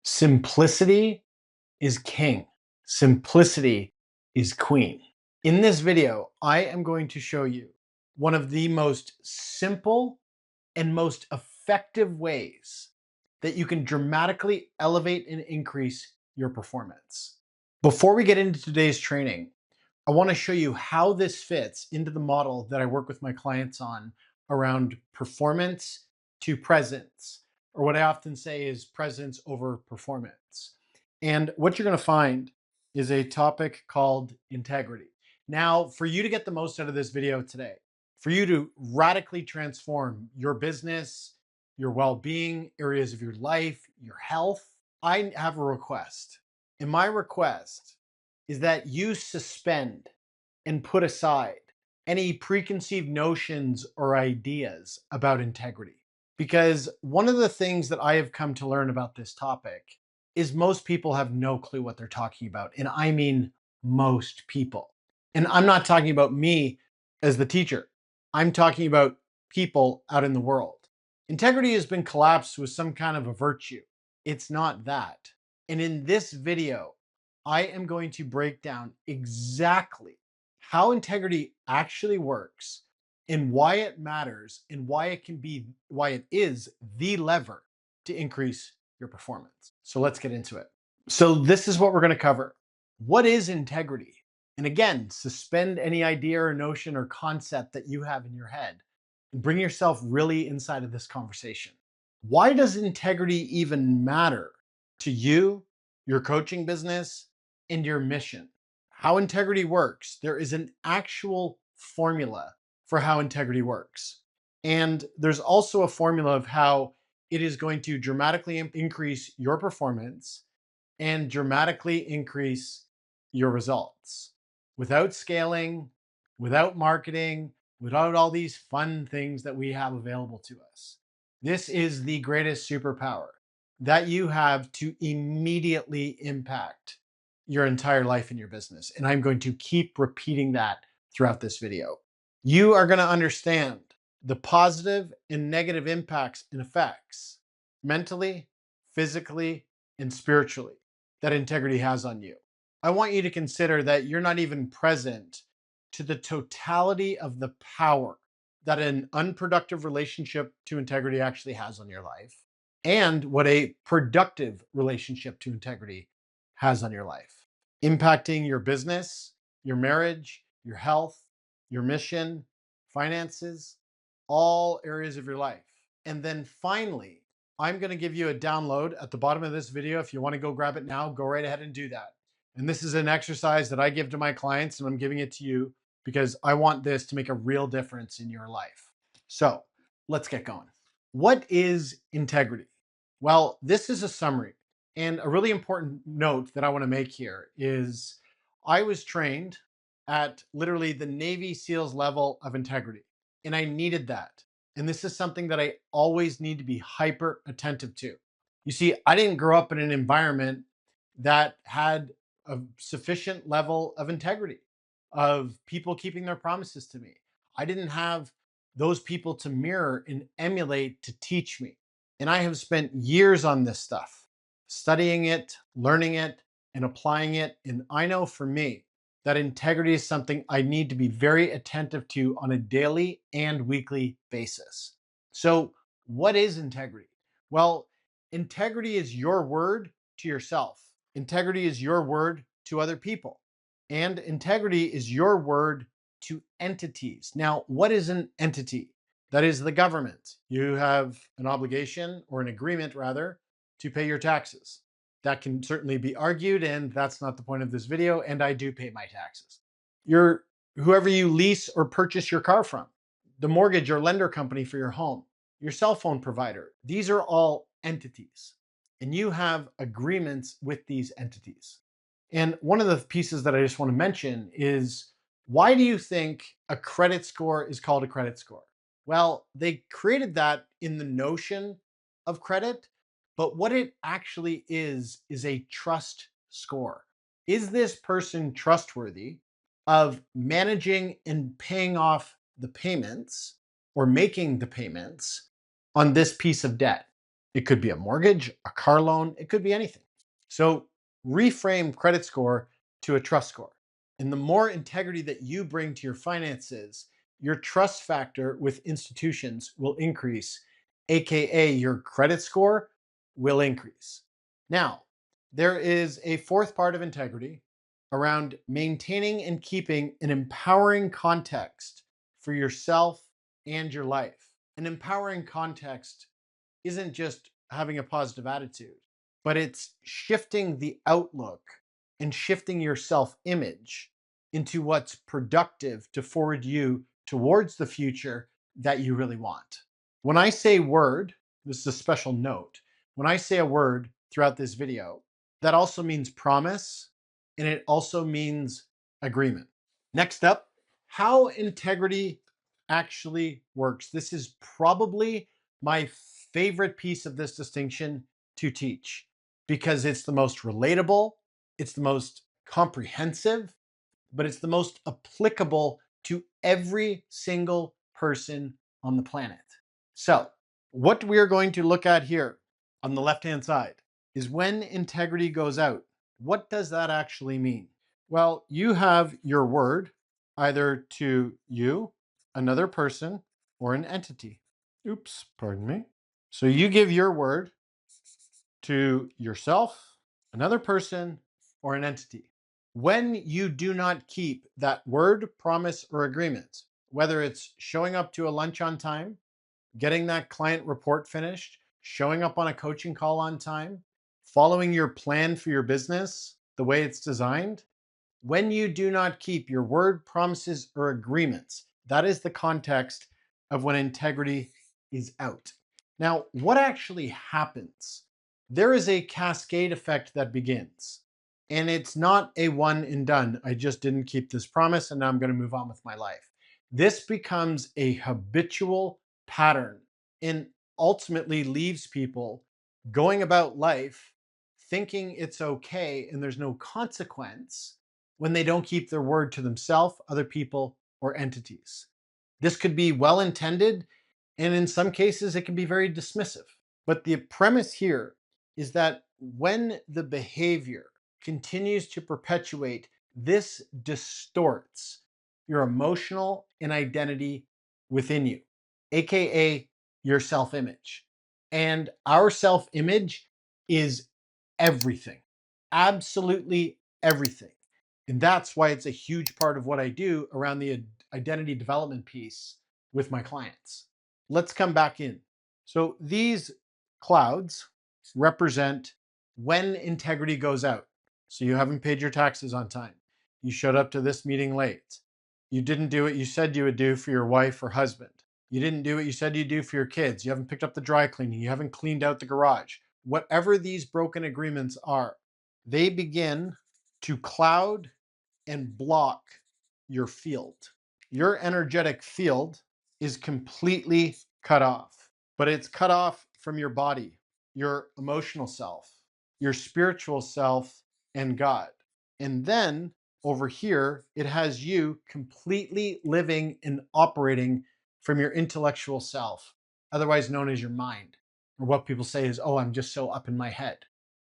Simplicity is king. Simplicity is queen. In this video, I am going to show you one of the most simple and most effective ways that you can dramatically elevate and increase your performance. Before we get into today's training, I want to show you how this fits into the model that I work with my clients on around performance to presence, or what I often say is presence over performance. And what you're going to find is a topic called integrity. Now, for you to get the most out of this video today, for you to radically transform your business, your well being, areas of your life, your health, I have a request. And my request is that you suspend and put aside any preconceived notions or ideas about integrity. Because one of the things that I have come to learn about this topic is most people have no clue what they're talking about. And I mean most people. And I'm not talking about me as the teacher, I'm talking about people out in the world. Integrity has been collapsed with some kind of a virtue. It's not that. And in this video, I am going to break down exactly how integrity actually works and why it matters and why it is the lever to increase your performance. So let's get into it. So this is what we're going to cover. What is integrity? And again, suspend any idea or notion or concept that you have in your head and bring yourself really inside of this conversation. Why does integrity even matter to you, your coaching business, and your mission? How integrity works. There is an actual formula for how integrity works. And there's also a formula of how it is going to dramatically increase your performance and dramatically increase your results without scaling, without marketing, without all these fun things that we have available to us. This is the greatest superpower that you have to immediately impact your entire life in your business. And I'm going to keep repeating that throughout this video. You are going to understand the positive and negative impacts and effects mentally, physically, and spiritually that integrity has on you. I want you to consider that you're not even present to the totality of the power that an unproductive relationship to integrity actually has on your life, and what a productive relationship to integrity has on your life, impacting your business, your marriage, your health, your mission, finances, all areas of your life. And then finally, I'm going to give you a download at the bottom of this video. If you want to go grab it now, go right ahead and do that. And this is an exercise that I give to my clients, and I'm giving it to you because I want this to make a real difference in your life. So let's get going. What is integrity? Well, this is a summary. And a really important note that I want to make here is I was trained at literally the Navy SEALs level of integrity, and I needed that. And this is something that I always need to be hyper attentive to. You see, I didn't grow up in an environment that had a sufficient level of integrity, of people keeping their promises to me. I didn't have those people to mirror and emulate to teach me. And I have spent years on this stuff, studying it, learning it, and applying it. And I know for me that integrity is something I need to be very attentive to on a daily and weekly basis. So, what is integrity? Well, integrity is your word to yourself. Integrity is your word to other people. And integrity is your word to entities. Now, what is an entity? That is the government. You have an obligation, or an agreement rather, to pay your taxes. That can certainly be argued, and that's not the point of this video, and I do pay my taxes. Your Whoever you lease or purchase your car from, the mortgage or lender company for your home, your cell phone provider, these are all entities, and you have agreements with these entities. And one of the pieces that I just want to mention is, why do you think a credit score is called a credit score? Well, they created that in the notion of credit, but what it actually is a trust score. Is this person trustworthy of managing and paying off the payments, or making the payments on this piece of debt? It could be a mortgage, a car loan, it could be anything. So reframe credit score to a trust score. And the more integrity that you bring to your finances, your trust factor with institutions will increase, AKA your credit score will increase. Now, there is a fourth part of integrity around maintaining and keeping an empowering context for yourself and your life. An empowering context isn't just having a positive attitude, but it's shifting the outlook and shifting your self image into what's productive to forward you towards the future that you really want. When I say word, this is a special note. When I say a word throughout this video, that also means promise and it also means agreement. Next up, how integrity actually works. This is probably my favorite piece of this distinction to teach because it's the most relatable, it's the most comprehensive, but it's the most applicable to every single person on the planet. So, what we are going to look at here on the left hand side is when integrity goes out. What does that actually mean? Well, you have your word either to you, another person, or an entity. Oops, pardon me. So you give your word to yourself, another person, or an entity. When you do not keep that word, promise, or agreement, whether it's showing up to a lunch on time, getting that client report finished, showing up on a coaching call on time, following your plan for your business the way it's designed, when you do not keep your word, promises, or agreements, that is the context of when integrity is out. Now, what actually happens? There is a cascade effect that begins, and it's not a one and done. I just didn't keep this promise, and now I'm going to move on with my life. This becomes a habitual pattern and ultimately leaves people going about life thinking it's okay and there's no consequence when they don't keep their word to themselves, other people, or entities. This could be well intended, and in some cases, it can be very dismissive. But the premise here is that when the behavior continues to perpetuate, this distorts your emotional and identity within you, AKA your self image. And our self image is everything, absolutely everything. And that's why it's a huge part of what I do around the identity development piece with my clients. Let's come back in. So these clouds represent when integrity goes out. So you haven't paid your taxes on time. You showed up to this meeting late. You didn't do what you said you would do for your wife or husband. You didn't do what you said you'd do for your kids. You haven't picked up the dry cleaning. You haven't cleaned out the garage. Whatever these broken agreements are, they begin to cloud and block your field. Your energetic field is completely cut off, but it's cut off from your body, your emotional self, your spiritual self, and God. And then over here, it has you completely living and operating from your intellectual self, otherwise known as your mind. Or what people say is, oh, I'm just so up in my head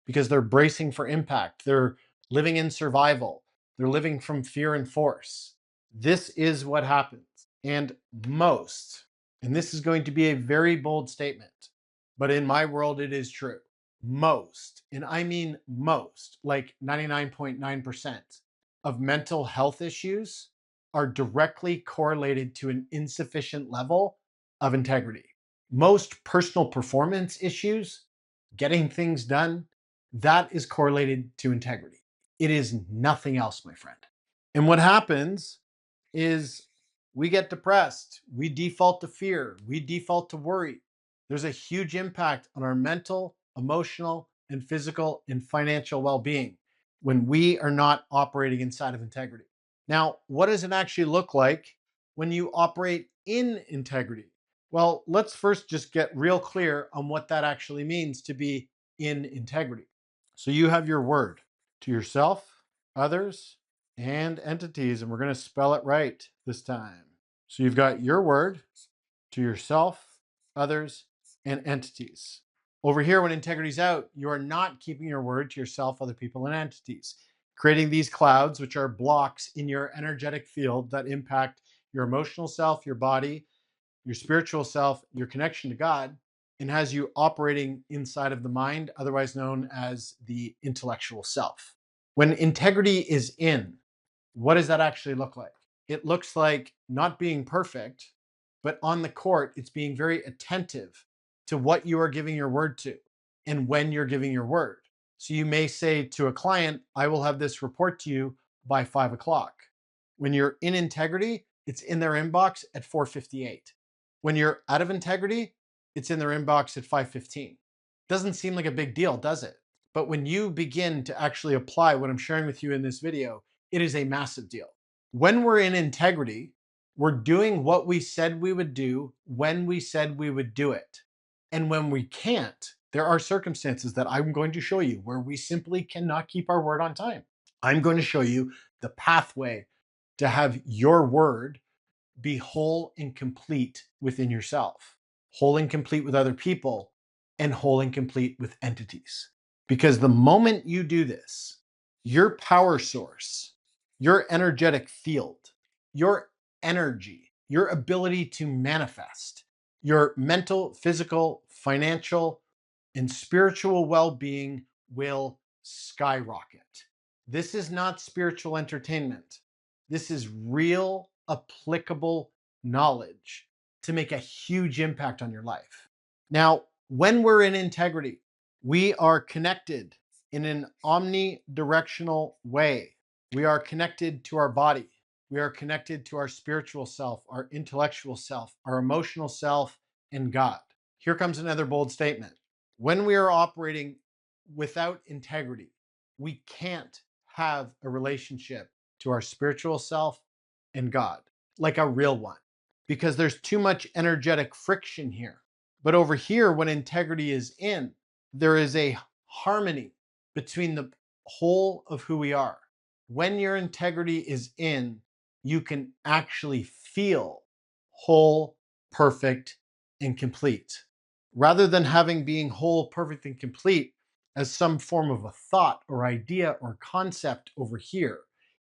because they're bracing for impact. They're living in survival. They're living from fear and force. This is what happens. And most, and this is going to be a very bold statement, but in my world, it is true. Most, and I mean most, like 99.9% of mental health issues are directly correlated to an insufficient level of integrity. Most personal performance issues, getting things done, that is correlated to integrity. It is nothing else, my friend. And what happens is we get depressed, we default to fear, we default to worry. There's a huge impact on our mental, emotional, and physical and financial well being when we are not operating inside of integrity. Now, what does it actually look like when you operate in integrity? Well, let's first just get real clear on what that actually means to be in integrity. So you have your word to yourself, others, and entities, and we're going to spell it right this time. So you've got your word to yourself, others, and entities. Over here, when integrity's out, you are not keeping your word to yourself, other people, and entities, creating these clouds, which are blocks in your energetic field that impact your emotional self, your body, your spiritual self, your connection to God, and has you operating inside of the mind, otherwise known as the intellectual self. When integrity is in, what does that actually look like? It looks like not being perfect, but on the court, it's being very attentive to what you are giving your word to and when you're giving your word. So you may say to a client, I will have this report to you by 5 o'clock. When you're in integrity, it's in their inbox at 4:58. When you're out of integrity, it's in their inbox at 5:15. Doesn't seem like a big deal, does it? But when you begin to actually apply what I'm sharing with you in this video, it is a massive deal. When we're in integrity, we're doing what we said we would do when we said we would do it. And when we can't, there are circumstances that I'm going to show you where we simply cannot keep our word on time. I'm going to show you the pathway to have your word be whole and complete within yourself, whole and complete with other people, and whole and complete with entities. Because the moment you do this, your power source, your energetic field, your energy, your ability to manifest, your mental, physical, financial, and spiritual well being will skyrocket. This is not spiritual entertainment. This is real, applicable knowledge to make a huge impact on your life. Now, when we're in integrity, we are connected in an omnidirectional way. We are connected to our body. We are connected to our spiritual self, our intellectual self, our emotional self, and God. Here comes another bold statement. When we are operating without integrity, we can't have a relationship to our spiritual self and God, like a real one, because there's too much energetic friction here. But over here, when integrity is in, there is a harmony between the whole of who we are. When your integrity is in, you can actually feel whole, perfect, and complete. Rather than having being whole, perfect, and complete as some form of a thought or idea or concept over here,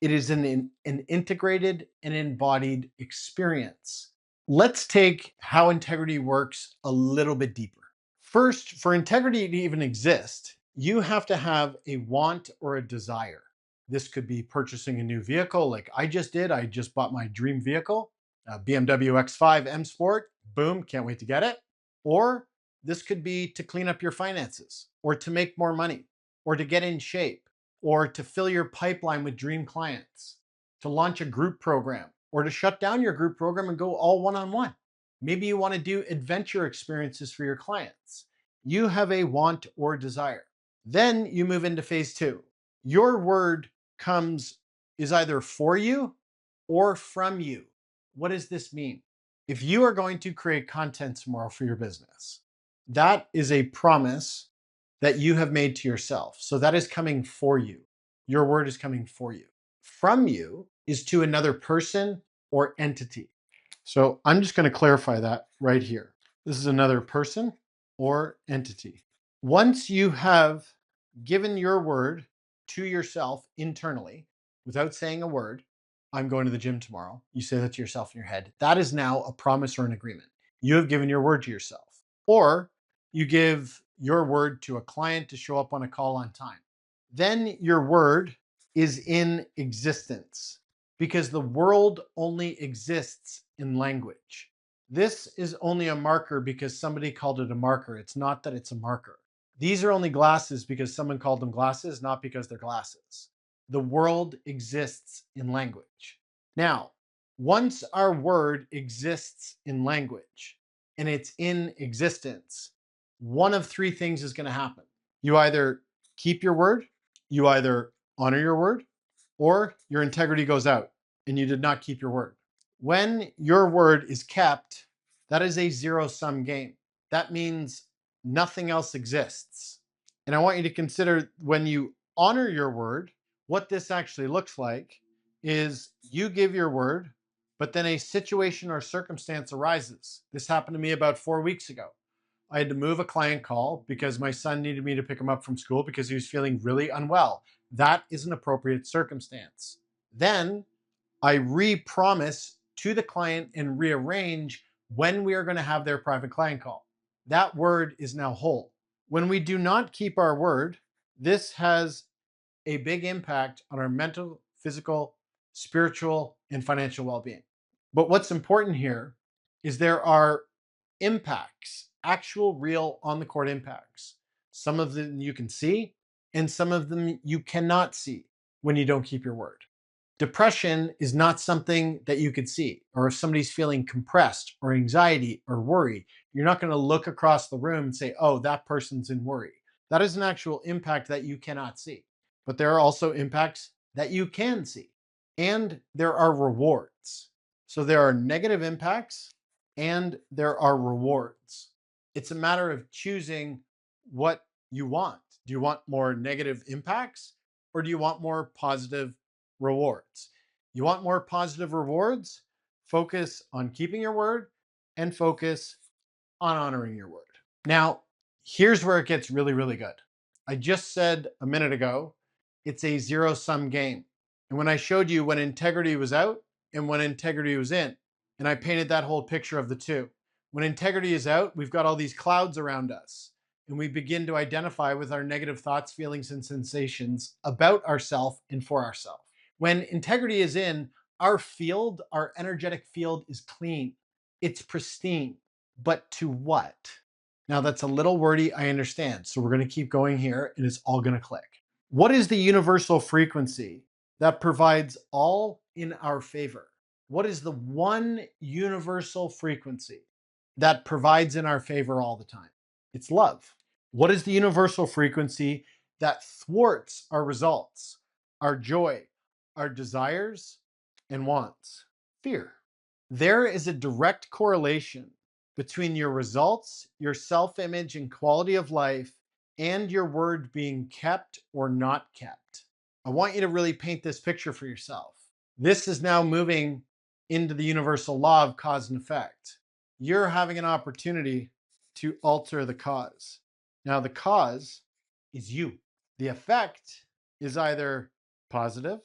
it is an integrated and embodied experience. Let's take how integrity works a little bit deeper. First, for integrity to even exist, you have to have a want or a desire. This could be purchasing a new vehicle like I just did. I just bought my dream vehicle, a BMW X5 M Sport. Boom, can't wait to get it. Or this could be to clean up your finances, or to make more money, or to get in shape, or to fill your pipeline with dream clients, to launch a group program, or to shut down your group program and go all one-on-one. Maybe you want to do adventure experiences for your clients. You have a want or desire. Then you move into phase two. Your word is either for you or from you. What does this mean? If you are going to create content tomorrow for your business, that is a promise that you have made to yourself. So that is coming for you. Your word is coming for you. From you is to another person or entity. So I'm just going to clarify that right here. This is another person or entity. Once you have given your word to yourself internally without saying a word, I'm going to the gym tomorrow. You say that to yourself in your head. That is now a promise or an agreement. You have given your word to yourself. Or you give your word to a client to show up on a call on time. Then your word is in existence because the world only exists in language. This is only a marker because somebody called it a marker. It's not that it's a marker. These are only glasses because someone called them glasses, not because they're glasses. The world exists in language. Now, once our word exists in language and it's in existence, one of three things is going to happen. You either keep your word, you either honor your word, or your integrity goes out and you did not keep your word. When your word is kept, that is a zero-sum game. That means nothing else exists. And I want you to consider when you honor your word, what this actually looks like is you give your word, but then a situation or circumstance arises. This happened to me about 4 weeks ago. I had to move a client call because my son needed me to pick him up from school because he was feeling really unwell. That is an appropriate circumstance. Then I re-promise to the client and rearrange when we are going to have their private client call. That word is now whole. When we do not keep our word, this has a big impact on our mental, physical, spiritual, and financial well-being. But what's important here is there are impacts, actual, real, on the court impacts. Some of them you can see, and some of them you cannot see when you don't keep your word. Depression is not something that you could see, or if somebody's feeling compressed or anxiety or worry, you're not going to look across the room and say, oh, that person's in worry. That is an actual impact that you cannot see. But there are also impacts that you can see, and there are rewards. So there are negative impacts and there are rewards. It's a matter of choosing what you want. Do you want more negative impacts or do you want more positive rewards? You want more positive rewards? Focus on keeping your word and focus on honoring your word. Now, here's where it gets really, really good. I just said a minute ago, it's a zero-sum game. And when I showed you when integrity was out and when integrity was in, and I painted that whole picture of the two. When integrity is out, we've got all these clouds around us, and we begin to identify with our negative thoughts, feelings, and sensations about ourselves and for ourselves. When integrity is in, our field, our energetic field is clean. It's pristine. But to what? Now that's a little wordy, I understand. So we're going to keep going here and it's all going to click. What is the universal frequency that provides all in our favor? What is the one universal frequency that provides in our favor all the time? It's love. What is the universal frequency that thwarts our results, our joy, our desires, and wants? Fear. There is a direct correlation between your results, your self-image and quality of life, and your word being kept or not kept. I want you to really paint this picture for yourself. This is now moving into the universal law of cause and effect. You're having an opportunity to alter the cause. Now, the cause is you. The effect is either positive,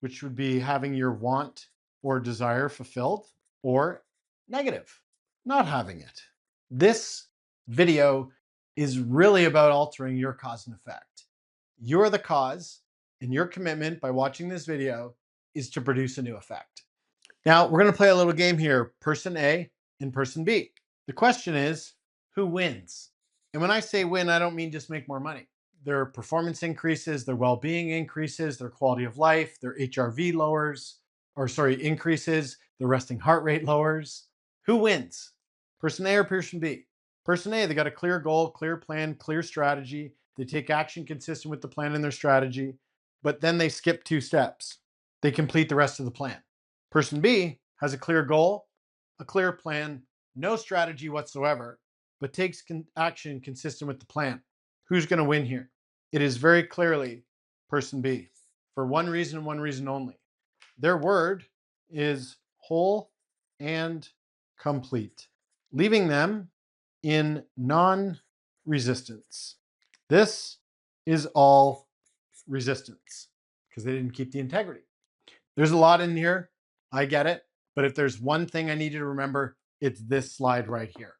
which would be having your want or desire fulfilled, or negative, not having it. This video is really about altering your cause and effect. You're the cause, and your commitment by watching this video is to produce a new effect. Now, we're going to play a little game here, person A and person B. The question is, who wins? And when I say win, I don't mean just make more money. Their performance increases, their well-being increases, their quality of life, their HRV increases, their resting heart rate lowers. Who wins? Person A or person B? Person A, they got a clear goal, clear plan, clear strategy. They take action consistent with the plan and their strategy, but then they skip 2 steps. They complete the rest of the plan. Person B has a clear goal, a clear plan, no strategy whatsoever, but takes action consistent with the plan. Who's going to win here? It is very clearly person B, for one reason only. Their word is whole and complete, leaving them in non-resistance. This is all resistance because they didn't keep the integrity. There's a lot in here. I get it. But if there's one thing I need you to remember, it's this slide right here.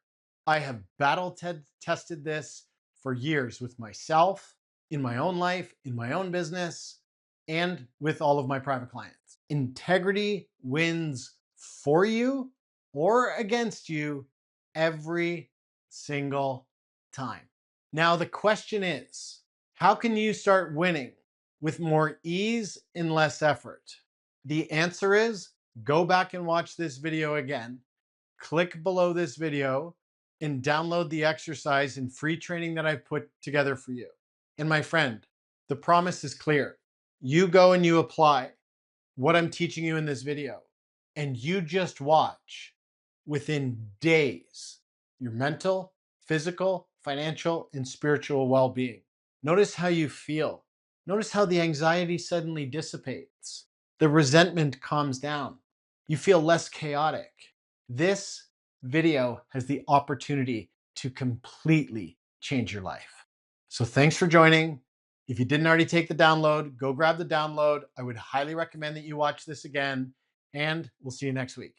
I have battle tested this for years with myself, in my own life, in my own business, and with all of my private clients. Integrity wins for you or against you every single time. Now, the question is, how can you start winning with more ease and less effort? The answer is go back and watch this video again. Click below this video and download the exercise and free training that I've put together for you. And my friend, the promise is clear. You go and you apply what I'm teaching you in this video, and you just watch within days your mental, physical, financial, and spiritual well-being. Notice how you feel. Notice how the anxiety suddenly dissipates. The resentment calms down. You feel less chaotic. This video has the opportunity to completely change your life. So thanks for joining. If you didn't already take the download, go grab the download. I would highly recommend that you watch this again, and we'll see you next week.